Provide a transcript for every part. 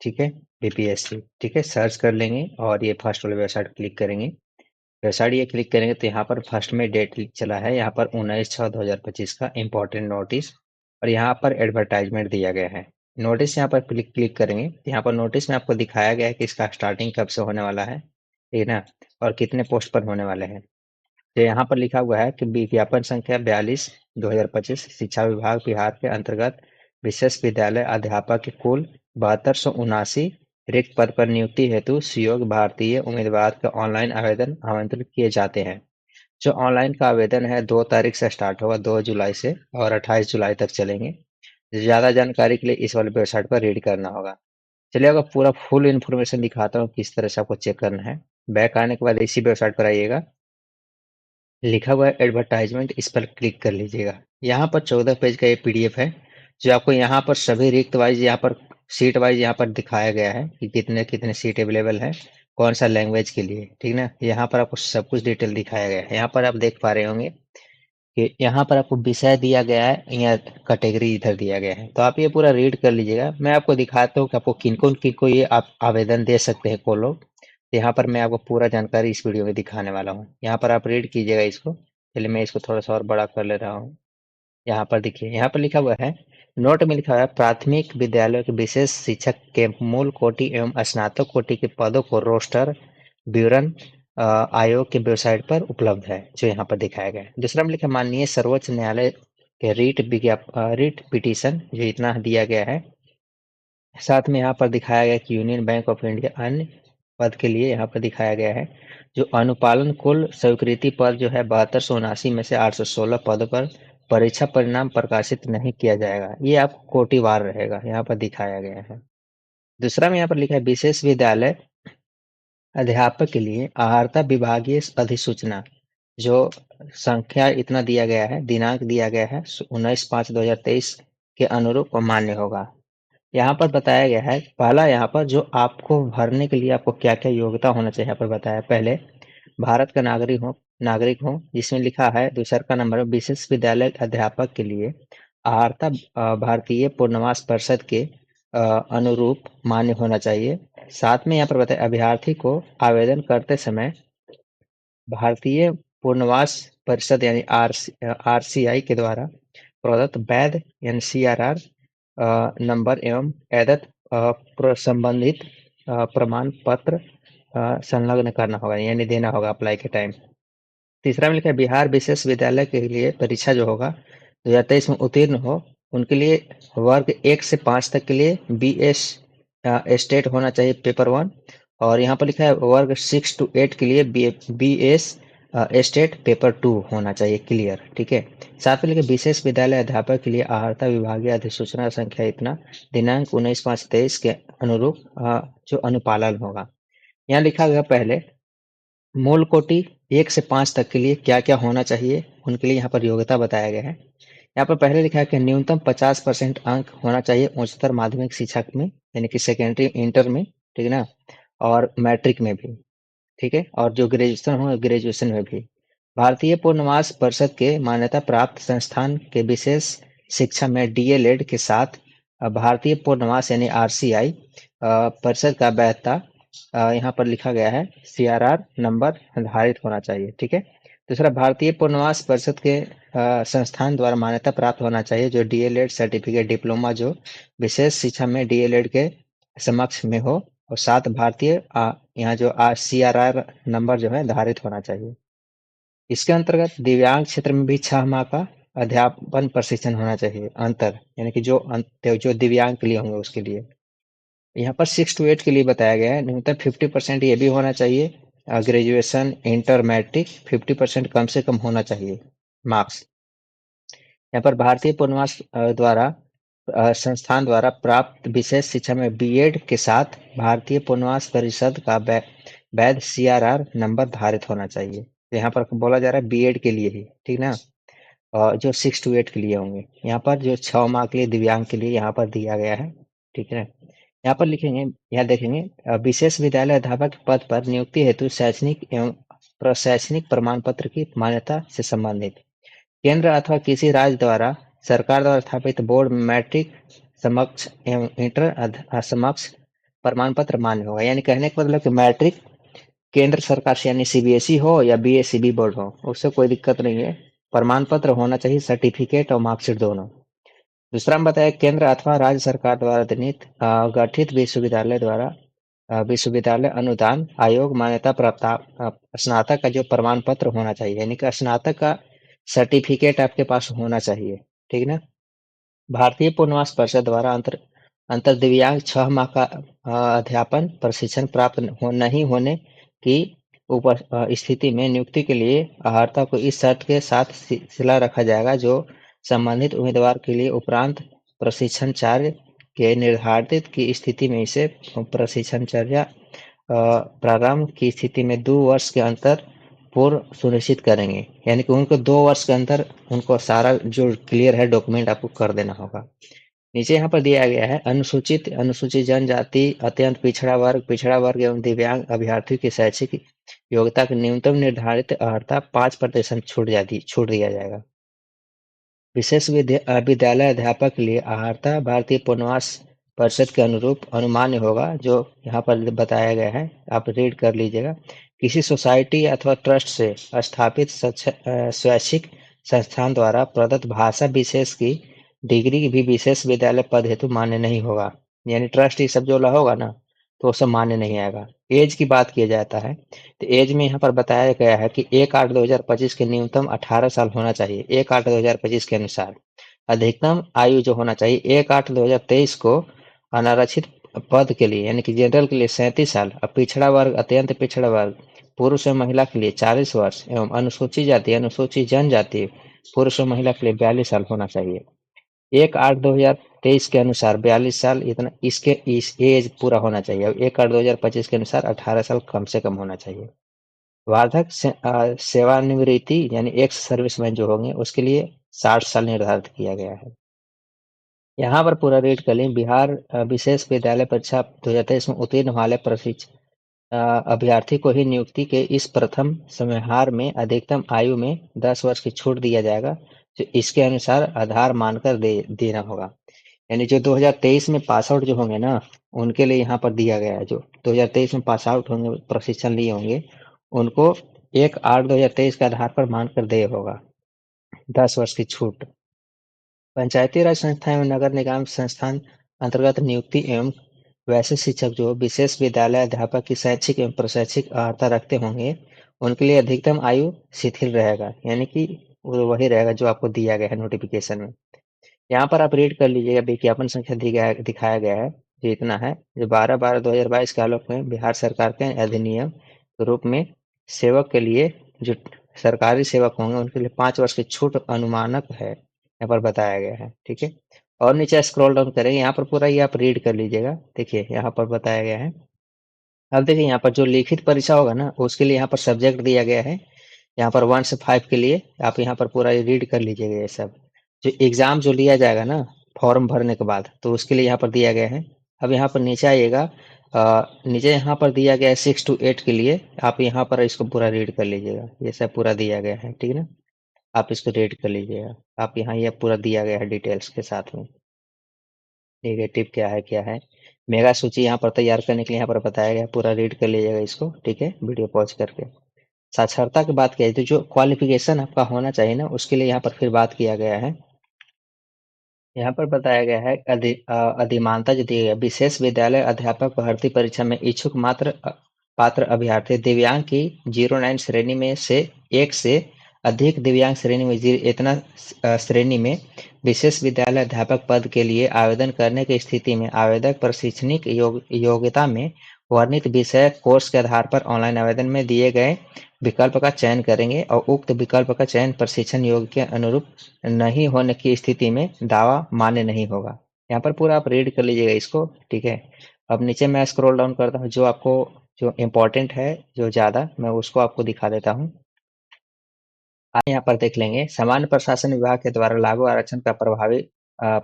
ठीक है, बीपीएससी, ठीक है, सर्च कर लेंगे और ये फर्स्ट वाले वेबसाइट क्लिक करेंगे। वेबसाइट ये क्लिक करेंगे तो यहाँ पर फर्स्ट में डेट चला है, यहाँ पर 19/6/2025 का इम्पोर्टेंट नोटिस और यहाँ पर एडवर्टाइजमेंट दिया गया है। नोटिस यहाँ पर क्लिक करेंगे तो यहाँ पर नोटिस में आपको दिखाया गया है कि इसका स्टार्टिंग कब से होने वाला है, ठीक है ना, और कितने पोस्ट पर होने वाले हैं। तो यहाँ पर लिखा हुआ है कि विज्ञापन संख्या 42/2025 शिक्षा विभाग बिहार के अंतर्गत विशेष विद्यालय अध्यापक के कुल 7279 रिक्त पद पर नियुक्ति हेतु सुयोग्य भारतीय उम्मीदवार के ऑनलाइन आवेदन आमंत्रित किए जाते हैं। जो ऑनलाइन का आवेदन है 2 तारीख से स्टार्ट होगा, 2 जुलाई से, और 28 जुलाई तक चलेंगे। ज़्यादा जानकारी के लिए इस वाले वेबसाइट पर रीड करना होगा। चलिए आपको पूरा फुल इन्फॉर्मेशन दिखाता हूँ किस तरह से आपको चेक करना है। बैक आने के बाद इसी वेबसाइट पर आइएगा, लिखा हुआ है एडवर्टाइजमेंट, इस पर क्लिक कर लीजिएगा। यहाँ पर 14 पेज का ये पीडीएफ है जो आपको यहाँ पर सभी रिक्त वाइज, यहाँ पर सीट वाइज यहाँ पर दिखाया गया है कि कितने कितने सीट अवेलेबल है, कौन सा लैंग्वेज के लिए, ठीक ना। यहाँ पर आपको सब कुछ डिटेल दिखाया गया है। यहाँ पर आप देख पा रहे होंगे कि यहाँ पर आपको विषय दिया गया है, यहाँ कैटेगरी इधर दिया गया है। तो आप ये पूरा रीड कर लीजिएगा। मैं आपको दिखाता हूँ कि आपको किनको ये आप आवेदन दे सकते हैं को लोग। तो यहाँ पर मैं आपको पूरा जानकारी इस वीडियो में दिखाने वाला हूँ। यहाँ पर आप रीड कीजिएगा इसको। चलिए मैं इसको थोड़ा सा और बड़ा कर ले रहा हूँ। यहाँ पर देखिए, यहाँ पर लिखा हुआ है, नोट में लिखा हुआ है, प्राथमिक विद्यालयों के विशेष शिक्षक के मूल कोटि एवं स्नातक कोटि के पदों को रोस्टर विवरण आयोग के वेबसाइट पर उपलब्ध है, जो यहाँ पर दिखाया गया है। दूसरा में लिखा, माननीय सर्वोच्च न्यायालय के रीट पिटीशन, जो इतना दिया गया है। साथ में यहाँ पर दिखाया गया कि यूनियन बैंक ऑफ इंडिया अन्य पद के लिए यहाँ पर दिखाया गया है। जो अनुपालन कुल स्वीकृति पद जो है 7279 में से 816 पदों पर परीक्षा परिणाम प्रकाशित नहीं किया जाएगा। ये आपको कोटिवार रहेगा, यहाँ पर दिखाया गया है। दूसरा में यहाँ पर लिखा है, विशेष विद्यालय अध्यापक के लिए आहारता विभागीय अधिसूचना, जो संख्या इतना दिया गया है, दिनांक दिया गया है 19/5/2023 के अनुरूप मान्य होगा। यहाँ पर बताया गया है, पहला यहाँ पर जो आपको भरने के लिए आपको क्या क्या योग्यता होना चाहिए, यहाँ पर बताया। पहले भारत का नागरिक हो जिसमें लिखा है। दूसरा का नंबर, विशेष विद्यालय अध्यापक के लिए आहारता भारतीय पूर्णवास परिषद के अनुरूप मान्य होना चाहिए। साथ में यहाँ पर बताया, अभ्यर्थी को आवेदन करते समय भारतीय पूर्णवास परिषद यानी आरसीआई के द्वारा प्रदत्त वैध एनसीआरआर नंबर एवं एदत संबंधित प्रमाण पत्र संलग्न करना होगा, यानी देना होगा अप्लाई के टाइम। तीसरा में लिखा है, बिहार विशेष विद्यालय के लिए परीक्षा जो होगा 2023 में उत्तीर्ण हो, उनके लिए वर्ग 1 से 5 तक के लिए BS स्टेट होना चाहिए पेपर 1। और यहाँ पर लिखा है वर्ग 6 to 8 के लिए BS स्टेट पेपर 2 होना चाहिए क्लियर, ठीक है। साथ में लिखे, विशेष विद्यालय अध्यापक के लिए आहारता विभागीय अधिसूचना संख्या इतना, दिनांक 19/5/23 के अनुरूप जो अनुपालन होगा। यहाँ लिखा गया पहले मूल कोटि 1 से 5 तक के लिए क्या क्या होना चाहिए, उनके लिए यहाँ पर योग्यता बताया गया है। यहाँ पर पहले लिखा है कि न्यूनतम 50% अंक होना चाहिए उच्चतर माध्यमिक शिक्षा में, यानी कि सेकेंडरी इंटर में, ठीक है ना, और मैट्रिक में भी, ठीक है, और जो ग्रेजुएशन हो ग्रेजुएशन में भी। भारतीय पूर्णवास परिषद के मान्यता प्राप्त संस्थान के विशेष शिक्षा में DLED के साथ भारतीय पूर्णवास यानी RCI परिषद का वैधता यहाँ पर लिखा गया है CRR नंबर निर्धारित होना चाहिए, ठीक है। दूसरा, भारतीय पूर्णवास परिषद के संस्थान द्वारा मान्यता प्राप्त होना चाहिए, जो DLED सर्टिफिकेट डिप्लोमा जो विशेष शिक्षा में DLED के समक्ष में हो, और साथ भारतीय यहाँ जो CRR नंबर जो है धारित होना चाहिए। इसके अंतर्गत दिव्यांग क्षेत्र में भी 6 माह का अध्यापन प्रशिक्षण होना चाहिए, अंतर यानी कि जो दिव्यांग के लिए होंगे उसके लिए। यहाँ पर 6 to 8 के लिए बताया गया है। न्यूनतम 50% ये भी होना चाहिए, ग्रेजुएशन इंटर मैट्रिक 50% कम से कम होना चाहिए मार्क्स। यहाँ पर भारतीय पूर्णवास द्वारा संस्थान द्वारा प्राप्त विशेष शिक्षा में BEd के साथ भारतीय पूर्णवास परिषद का वैध CRR नंबर धारित होना चाहिए। तो यहाँ पर बोला जा रहा है BEd के लिए ही, ठीक ना, और जो 6 to 8 के लिए होंगे। यहाँ पर जो 6 माह के लिए दिव्यांग के लिए यहाँ पर दिया गया है, ठीक है। यहाँ पर लिखेंगे, यहाँ देखेंगे, विशेष विद्यालय अध्यापक के पद पर नियुक्ति हेतु शैक्षणिक एवं प्रशैक्षणिक प्रमाण पत्र की मान्यता से संबंधित केंद्र अथवा किसी राज्य द्वारा सरकार द्वारा स्थापित बोर्ड मैट्रिक समक्ष एवं इंटर समक्ष प्रमाण पत्र मान्य होगा। यानी कहने का मतलब कि मैट्रिक केंद्र सरकार से यानी सीबीएसई हो या बीएसईबी बोर्ड हो, उससे कोई दिक्कत नहीं है। प्रमाण पत्र होना चाहिए, सर्टिफिकेट और मार्कशीट दोनों। दूसरा हम बताया केंद्र अथवा राज्य सरकार द्वारा गठित विश्वविद्यालय द्वारा विश्वविद्यालय अनुदान आयोग मान्यता प्राप्त स्नातक का जो प्रमाण पत्र होना चाहिए, यानी कि स्नातक का सर्टिफिकेट आपके पास होना चाहिए। ठीक ना। भारतीय पुनर्वास परिषद द्वारा अंतर दिव्यांग 6 माह का अध्यापन प्रशिक्षण प्राप्त नहीं होने की स्थिति में नियुक्ति के लिए अर्हता को इस शर्त के साथ सिला रखा जाएगा जो संबंधित उम्मीदवार के लिए उपरांत प्रशिक्षणचार्य के निर्धारित की स्थिति में इसे प्रशिक्षणचर्या प्रारंभ की स्थिति में 2 वर्ष के अंतर पूर्व सुनिश्चित करेंगे। यानी कि उनको 2 वर्ष के अंदर उनको सारा जो क्लियर है डॉक्यूमेंट आपको कर देना होगा। नीचे यहाँ पर दिया गया है अनुसूचित जनजाति, अत्यंत पिछड़ा वर्ग एवं दिव्यांग अभ्यर्थियों की शैक्षिक योग्यता की न्यूनतम निर्धारित अर्हता 5% छूट दिया जाएगा। विशेष विद्यालय अध्यापक के लिए अर्हता भारतीय पुनर्वास परिषद के अनुरूप अनुमान्य होगा, जो यहाँ पर बताया गया है, आप रीड कर लीजिएगा। किसी सोसाइटी अथवा ट्रस्ट से स्थापित स्वैच्छिक संस्थान द्वारा प्रदत्त भाषा विशेष की डिग्री भी विशेष विद्यालय पद हेतु मान्य नहीं होगा। यानी ट्रस्ट ये सब जो होगा ना, तो वो सब मान्य नहीं आएगा। एज की बात किया जाता है तो एज में यहाँ पर बताया गया है कि 1/8/2025 के न्यूनतम 18 साल होना चाहिए। 1/8/2025 के अनुसार अधिकतम आयु जो होना चाहिए 1/8/2023 को अनारक्षित पद के लिए यानी कि जनरल के लिए 37 साल, और पिछड़ा वर्ग अत्यंत पिछड़ा वर्ग पुरुष और महिला के लिए 40 वर्ष एवं अनुसूचित जाति अनुसूचित जनजाति पुरुष और महिला के लिए 42 साल होना चाहिए। 1/8/2023 के अनुसार 42 साल इतना इस एज पूरा होना चाहिए। और 1/8/2025 के अनुसार 18 साल कम से कम होना चाहिए। वार्धक सेवानिवृत्ति यानी एक्स सर्विसमैन जो होंगे उसके लिए 60 साल निर्धारित किया गया है। यहाँ पर पूरा रीड कर लें। बिहार विशेष विद्यालय परीक्षा 2023 में उत्तीर्ण वाले अभ्यर्थी को ही नियुक्ति के इस प्रथम समाहार में अधिकतम आयु में 10 वर्ष की छूट दिया जाएगा, जो इसके अनुसार आधार मानकर देना होगा। यानी जो 2023 में पास आउट जो होंगे ना, उनके लिए यहाँ पर दिया गया है। जो 2023 में पास आउट होंगे, प्रशिक्षण लिए होंगे, उनको 1/8/2023 के आधार पर मानकर दे होगा 10 वर्ष की छूट। पंचायती राज संस्था एवं नगर निगम संस्थान अंतर्गत नियुक्ति एवं वैसे शिक्षक जो विशेष विद्यालय अध्यापक की शैक्षिक एवं प्रशैक्षिक अर्हता रखते होंगे, उनके लिए अधिकतम आयु शिथिल रहेगा। यानी कि वो वही रहेगा जो आपको दिया गया है नोटिफिकेशन में। यहाँ पर आप रीड कर लीजिएगा। विज्ञापन संख्या दिखाया गया है जो इतना है, जो 12/12/2022 के आलोक में बिहार सरकार के अधिनियम के रूप में सेवक के लिए जो सरकारी सेवक होंगे उनके लिए 5 वर्ष की छूट अनुमानक है, यहाँ पर बताया गया है। ठीक है। और नीचे स्क्रॉल डाउन करेंगे, यहाँ पर पूरा ये आप रीड कर लीजिएगा। देखिए यहाँ पर बताया गया है। अब देखिए यहाँ पर जो लिखित परीक्षा होगा ना, उसके लिए यहाँ पर सब्जेक्ट दिया गया है। यहाँ पर 1 से 5 के लिए आप यहाँ पर पूरा रीड कर लीजिएगा। ये सब जो एग्जाम जो लिया जाएगा ना फॉर्म भरने के बाद, तो उसके लिए यहाँ पर दिया गया है। अब यहाँ पर नीचे आइएगा, नीचे यहाँ पर दिया गया है 6 to 8 के लिए। आप यहाँ पर इसको पूरा रीड कर लीजिएगा। ये सब पूरा दिया गया है। ठीक है ना। आप इसको रीड कर लीजिएगा। आप यहाँ ये पूरा दिया गया है डिटेल्स के साथ में। नेगेटिव क्या है मेगा सूची यहाँ पर तैयार करने के लिए यहाँ पर बताया गया है। पूरा रीड कर लीजिएगा इसको। ठीक है, वीडियो पॉज करके। साक्षरता की बात की जाए तो जो क्वालिफिकेशन आपका होना चाहिए ना, उसके लिए यहाँ पर फिर बात किया गया है। यहाँ पर बताया गया है अधिमानता जो दी गई है, विशेष विद्यालय अध्यापक भर्ती परीक्षा में इच्छुक पात्र अभ्यर्थी दिव्यांग की 09 श्रेणी में से 1 से अधिक दिव्यांग श्रेणी में इतना श्रेणी में विशेष विद्यालय अध्यापक पद के लिए आवेदन करने की स्थिति में आवेदक प्रशिक्षणिक योग्यता में वर्णित विषय कोर्स के आधार पर ऑनलाइन आवेदन में दिए गए विकल्प का चयन करेंगे और उक्त विकल्प का चयन प्रशिक्षण योग्य के अनुरूप नहीं होने की स्थिति में दावा मान्य नहीं होगा। यहाँ पर पूरा आप रीड कर लीजिएगा इसको। ठीक है। अब नीचे मैं स्क्रॉल डाउन करता हूँ, जो आपको जो इम्पोर्टेंट है जो ज़्यादा, मैं उसको आपको दिखा देता हूँ। आप यहाँ पर देख लेंगे, सामान्य प्रशासन विभाग के द्वारा लागू आरक्षण का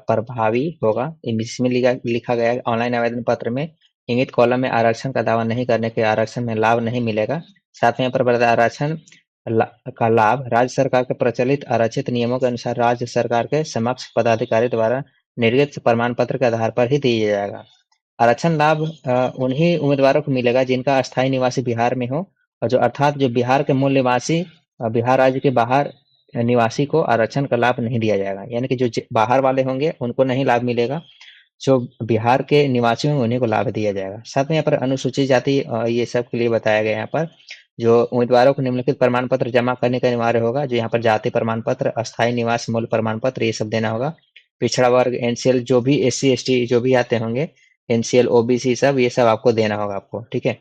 प्रभावी होगा। इसमें लिखा गया है ऑनलाइन आवेदन पत्र में इंगित कॉलम में आरक्षण का दावा नहीं करने के आरक्षण में लाभ नहीं मिलेगा। साथ में यहाँ पर बताया आरक्षण का लाभ राज्य सरकार के प्रचलित आरक्षित नियमों के अनुसार राज्य सरकार के समक्ष पदाधिकारी द्वारा निर्गत प्रमाण पत्र के आधार पर ही दिया जाएगा। आरक्षण लाभ उन्हीं उम्मीदवारों को मिलेगा जिनका अस्थायी निवासी बिहार में हो, और जो अर्थात जो बिहार के मूल निवासी बिहार राज्य के बाहर निवासी को आरक्षण का लाभ नहीं दिया जाएगा। यानी कि जो बाहर वाले होंगे उनको नहीं लाभ मिलेगा, जो बिहार के निवासी होंगे उन्हीं को लाभ दिया जाएगा। साथ में यहाँ पर अनुसूचित जाति ये सब के लिए बताया गया है। यहाँ पर जो उम्मीदवारों को निम्नलिखित प्रमाण पत्र जमा करने का अनिवार्य होगा, जो यहाँ पर जाति प्रमाण पत्र, अस्थायी निवास मूल प्रमाण पत्र, ये सब देना होगा। पिछड़ा वर्ग, एनसीएल, जो भी एससी एसटी जो भी आते होंगे, एनसीएल ओबीसी सब, ये सब आपको देना होगा आपको, ठीक है।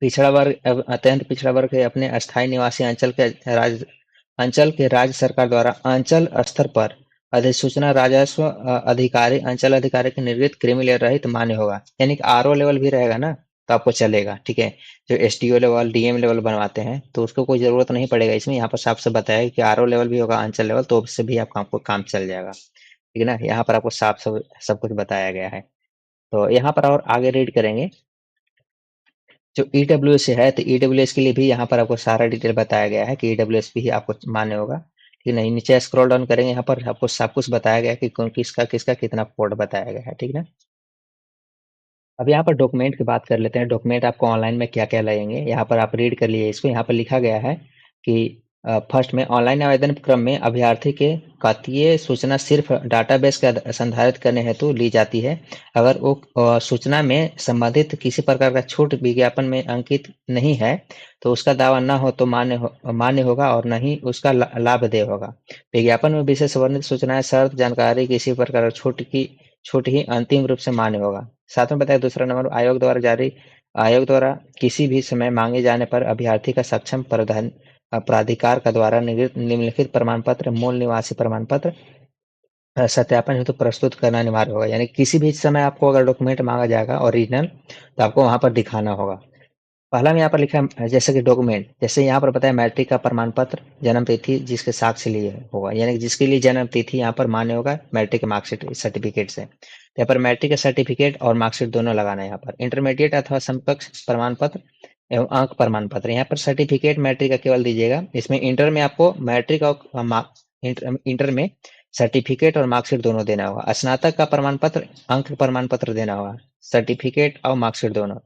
पिछड़ा वर्ग, अत्यंत पिछड़ा वर्ग है अपने अस्थायी निवासी अंचल के राज्य सरकार द्वारा अंचल स्तर पर अधिसूचना राजस्व अधिकारी, अंचल अधिकारी के निर्गत क्रीमी लेयर रहित मान्य होगा। यानी कि आरओ लेवल भी रहेगा ना, तो आपको चलेगा, ठीक है। जो एसडीओ लेवल, डीएम लेवल बनवाते हैं तो उसको कोई जरूरत नहीं पड़ेगा इसमें। यहाँ पर साफ से बताया है कि आरओ लेवल भी होगा, अंचल लेवल, तो उससे भी आपको काम चल जाएगा, ठीक है ना। यहाँ पर आपको साफ सब कुछ बताया गया है। तो यहाँ पर और आगे रीड करेंगे जो ईडब्ल्यूएस है, तो ईडब्ल्यूएस के लिए भी यहाँ पर आपको सारा डिटेल बताया गया है कि ईडब्ल्यूएस भी आपको मान्य होगा, ठीक है। नहीं, नीचे स्क्रॉल डाउन करेंगे, यहाँ पर आपको सब कुछ बताया गया है कि कौन किसका किसका कितना कोड बताया गया है, ठीक है ना। अब यहाँ पर डॉक्यूमेंट की बात कर लेते हैं। डॉक्यूमेंट आपको ऑनलाइन में क्या क्या लगेंगे, यहाँ पर आप रीड कर लिए इसको। यहाँ पर लिखा गया है कि फर्स्ट में ऑनलाइन आवेदन क्रम में अभ्यर्थी के कथीय सूचना सिर्फ डाटाबेस का संधारित करने हेतु ली जाती है। अगर वो सूचना में संबंधित किसी प्रकार का छूट विज्ञापन में अंकित नहीं है तो उसका दावा न हो तो मान्य होगा और नहीं उसका लाभ देय होगा। विज्ञापन में विशेष वर्णित सूचनाएं, शर्त, जानकारी किसी प्रकार छूट ही अंतिम रूप से मान्य होगा। साथ में बताया दूसरा नंबर, आयोग द्वारा किसी भी समय मांगे जाने पर अभ्यर्थी का सक्षम प्राधिकार का द्वारा निम्नलिखित प्रमाण पत्र, मूल निवासी प्रमाण पत्र सत्यापन हेतु प्रस्तुत करना अनिवार्य होगा। यानी किसी भी समय आपको अगर डॉक्यूमेंट मांगा जाएगा ओरिजिनल, तो आपको वहां पर दिखाना होगा। पहला में यहाँ पर लिखा है जैसे कि डॉक्यूमेंट, जैसे यहाँ पर बताया मैट्रिक का प्रमाण पत्र, जन्म तिथि जिसके साक्ष्य लिए होगा, यानी कि जिसके लिए जन्म तिथि यहाँ पर मान्य होगा मैट्रिक के मार्कशीट सर्टिफिकेट से, तो यहाँ पर मैट्रिक का सर्टिफिकेट और मार्कशीट दोनों लगाना है। यहाँ पर इंटरमीडिएट अथवा समकक्ष प्रमाण पत्र एवं अंक प्रमाण पत्र, यहाँ पर सर्टिफिकेट मैट्रिक का केवल दीजिएगा। इसमें इंटर में आपको मैट्रिक और इंटर में सर्टिफिकेट और मार्कशीट दोनों देना होगा। स्नातक का प्रमाण पत्र, अंक प्रमाण पत्र देना होगा, सर्टिफिकेट और मार्कशीट दोनों।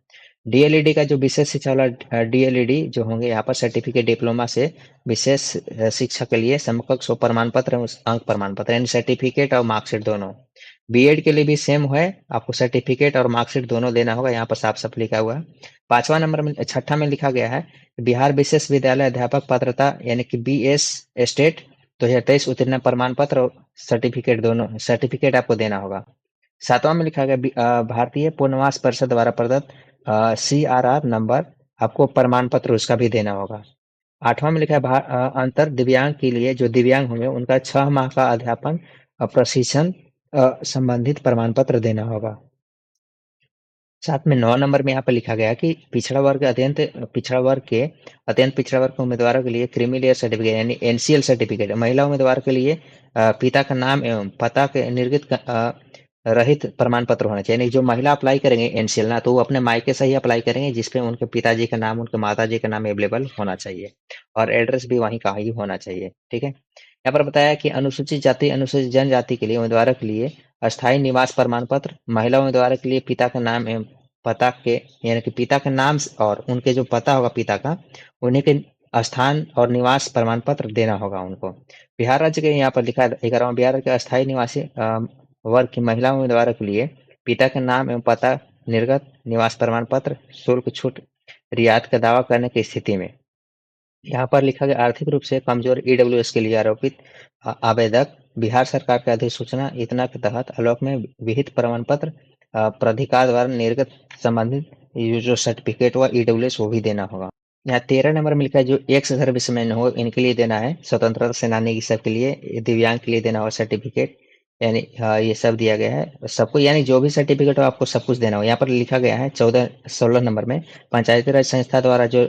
डीएलईडी का जो विशेष शिक्षा वाला डीएलईडी जो होंगे, यहाँ पर सर्टिफिकेट, डिप्लोमा से विशेष शिक्षा के लिए समकक्ष प्रमाण पत्र, अंक प्रमाण पत्र, यानी सर्टिफिकेट और मार्कशीट दोनों। बीएड के लिए भी सेम है, आपको सर्टिफिकेट और मार्कशीट दोनों देना होगा, यहाँ पर साफ साफ लिखा हुआ है। पांचवा नंबर में, छठा में लिखा गया है बिहार विशेष विद्यालय अध्यापक पात्रता यानी कि बीएस स्टेट 2023 उत्तीर्ण प्रमाण पत्र और सर्टिफिकेट आपको देना होगा। सातवां में लिखा गया भारतीय पुनर्वास परिषद द्वारा प्रदत्त CRR नंबर, आपको प्रमाण पत्र उसका भी देना होगा। आठवां में लिखा है अंतर दिव्यांग के लिए, जो दिव्यांग होंगे उनका 6 माह का अध्यापन प्रशिक्षण संबंधित प्रमाण पत्र देना होगा। साथ में 9 नंबर में यहाँ पर लिखा गया कि अत्यंत पिछड़ा वर्ग के उम्मीदवारों के लिए क्रीमी लेयर सर्टिफिकेट यानी एनसीएल सर्टिफिकेट, महिला उम्मीदवार के लिए पिता का नाम एवं पता के निर्गत रहित प्रमाण पत्र होना चाहिए। यानी जो महिला अप्लाई करेंगे एनसीएल ना, तो वो अपने मायके से ही अप्लाई करेंगे जिसपे उनके पिताजी का नाम, उनके माताजी का नाम अवेलेबल होना चाहिए और एड्रेस भी वहीं का ही होना चाहिए, ठीक है। यहाँ पर बताया कि अनुसूचित जाति, अनुसूचित जनजाति के लिए उम्मीदवारों के लिए अस्थायी निवास प्रमाण पत्र, महिला उम्मीदवारों के लिए पिता का नाम एवं पता के, यानी कि पिता का नाम और उनके जो पता होगा पिता का, उन्हीं के स्थान और निवास प्रमाण पत्र देना होगा उनको। बिहार राज्य के यहाँ पर लिखा है 11वां, बिहार राज्य के अस्थायी निवासी वर्ग की महिला उम्मीदवारों के लिए पिता के नाम एवं पता, निर्गत निवास प्रमाण पत्र, शुल्क छूट रियायत का दावा करने की स्थिति में। यहाँ पर लिखा गया आर्थिक रूप से कमजोर ईडब्ल्यूएस के लिए आरोपित आवेदक बिहार सरकार के अधिसूचना इतना के तहत आलोक में विहित प्रमाण पत्र प्राधिकार द्वारा निर्गत संबंधित ये जो सर्टिफिकेट हुआ ईडब्ल्यूएस वो भी देना होगा। यहाँ 13 नंबर में लिखा है जो एक्स सर्विसमैन हो इनके लिए देना है, स्वतंत्रता सेनानी की सब के लिए, दिव्यांग के लिए देना होगा सर्टिफिकेट, यानी ये सब दिया गया है सबको, यानी जो भी सर्टिफिकेट हो आपको सब कुछ देना होगा। यहाँ पर लिखा गया है 16 नंबर में पंचायती राज संस्था द्वारा जो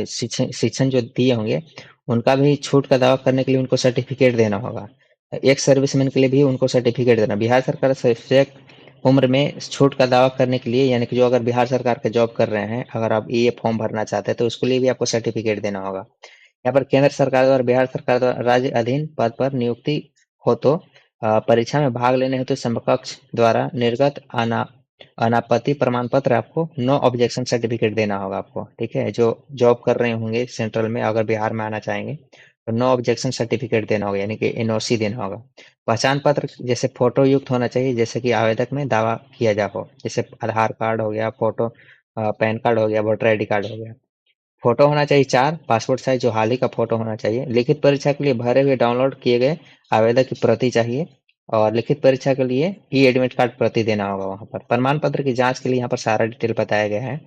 शिक्षण जो दिए होंगे उनका भी छूट का दावा करने के लिए उनको सर्टिफिकेट देना होगा। एक सर्विसमैन के लिए भी उनको सर्टिफिकेट देना। बिहार सरकार से उम्र में छूट का दावा करने के लिए, यानी कि जो अगर बिहार सरकार का जॉब कर रहे हैं, अगर आप ये फॉर्म भरना चाहते हैं तो उसके लिए भी आपको सर्टिफिकेट देना होगा। यहाँ पर केंद्र सरकार द्वारा, बिहार सरकार द्वारा राज्य अधीन पद पर नियुक्ति हो तो परीक्षा में भाग लेने हेतु समकक्ष द्वारा निर्गत अनापत्ति प्रमाण पत्र आपको, नो ऑब्जेक्शन सर्टिफिकेट देना होगा आपको, ठीक है। जो जॉब कर रहे होंगे सेंट्रल में, अगर बिहार में आना चाहेंगे तो नो ऑब्जेक्शन सर्टिफिकेट देना होगा, यानी कि एनओसी देना होगा। पहचान पत्र जैसे फोटो युक्त होना चाहिए, जैसे कि आवेदक में दावा किया जा हो, जैसे आधार कार्ड हो गया, फोटो पैन कार्ड हो गया, वोटर आईडी कार्ड हो गया। फोटो होना चाहिए 4, पासपोर्ट साइज जो हाल ही का फोटो होना चाहिए। लिखित परीक्षा के लिए भरे हुए डाउनलोड किए गए आवेदक की प्रति चाहिए, और लिखित परीक्षा के लिए ई एडमिट कार्ड प्रति देना होगा वहाँ पर। प्रमाण पत्र की जांच के लिए यहाँ पर सारा डिटेल बताया गया है,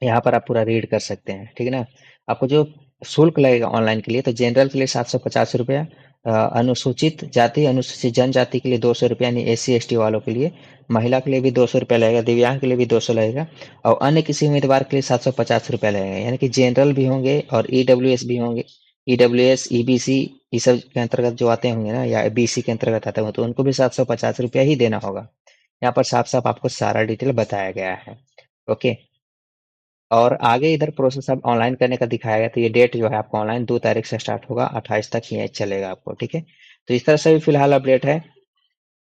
यहाँ पर आप पूरा रीड कर सकते हैं, ठीक है ना। आपको जो शुल्क लगेगा ऑनलाइन के लिए, तो जनरल के लिए 750 रुपया, अनुसूचित जाति अनुसूचित जनजाति के लिए 200 रुपया, यानी SC ST वालों के लिए, महिला के लिए भी 200 रुपया लगेगा, दिव्यांग के लिए भी 200 लगेगा, और अन्य किसी उम्मीदवार के लिए 750 रुपया लगेगा। यानी कि जनरल भी होंगे और EWS भी होंगे, EWS EBC ये सब के अंतर्गत जो आते होंगे ना, या BC के अंतर्गत आते होंगे, तो उनको भी 750 रुपया ही देना होगा। यहाँ पर साफ साफ आपको सारा डिटेल बताया गया है। ओके। और आगे इधर प्रोसेस अब ऑनलाइन करने का दिखाया गया, तो ये डेट जो है आपको ऑनलाइन 2 तारीख से स्टार्ट होगा, 28 तक ये चलेगा आपको, ठीक है। तो इस तरह से भी फिलहाल अपडेट है।